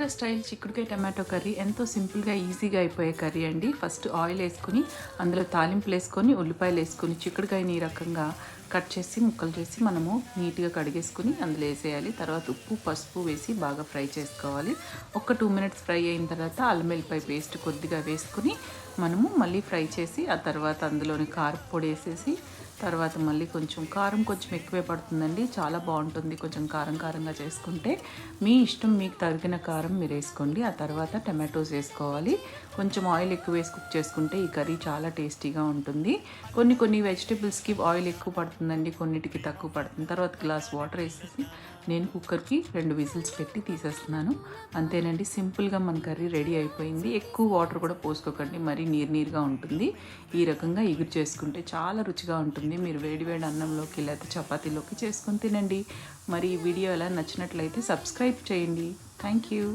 Andhra style చిక్కుడుకాయ tomato curry ఎంతో సింపుల్గా ఈజీగా అయిపోయే కర్రీ అండి. ఫస్ట్ ఆయిల్ వేసుకుని అందులో తాలింపులు వేసుకొని ఉల్లిపాయలు వేసుకొని చిక్కుడుకాయని ఈ రకంగా కట్ చేసి ముక్కలు చేసి మనము నీట్గా కడిగేసుకుని అందులో వేసేయాలి. తర్వాత ఉప్పు పసుపు వేసి బాగా ఫ్రై చేసుకోవాలి. ఒక 2 మినిట్స్ ఫ్రై అయిన తర్వాత అల్లం వెల్లిపాయ పేస్ట్ కొద్దిగా వేసుకుని మనము మళ్ళీ ఫ్రై చేసి ఆ తర్వాత అందులోని కారపొడి వేసేసి తర్వాత మళ్ళీ కారం కొంచెం ఎక్కువే పడుతుందండి. చాలా బాగుంటుంది కొంచెం కారంగా చేసుకుంటే. మీ ఇష్టం, మీకు తగిన కారం మీరు వేసుకోండి. ఆ తర్వాత టమాటోస్ వేసుకోవాలి. కొంచెం ఆయిల్ ఎక్కువ వేసి కుక్ చేసుకుంటే ఈ కర్రీ చాలా టేస్టీగా ఉంటుంది. కొన్ని వెజిటేబుల్స్కి ఆయిల్ ఎక్కువ పడుతుందండి, కొన్నిటికి తక్కువ పడుతుంది. తర్వాత గ్లాస్ వాటర్ వేసేసి నేను కుక్కర్కి 2 విజిల్స్ పెట్టి తీసేస్తున్నాను. అంతేనండి, సింపుల్గా మన కర్రీ రెడీ అయిపోయింది. ఎక్కువ వాటర్ కూడా పోసుకోకండి, మరీ నీరుగా ఉంటుంది. ఈ రకంగా ఎగురు చేసుకుంటే చాలా రుచిగా ఉంటుంది. మీరు వేడివేడి అన్నంలోకి లేకపోతే చపాతీలోకి చేసుకొని తినండి. మరి ఈ వీడియో ఎలా నచ్చినట్లయితే సబ్స్క్రైబ్ చేయండి. Thank you.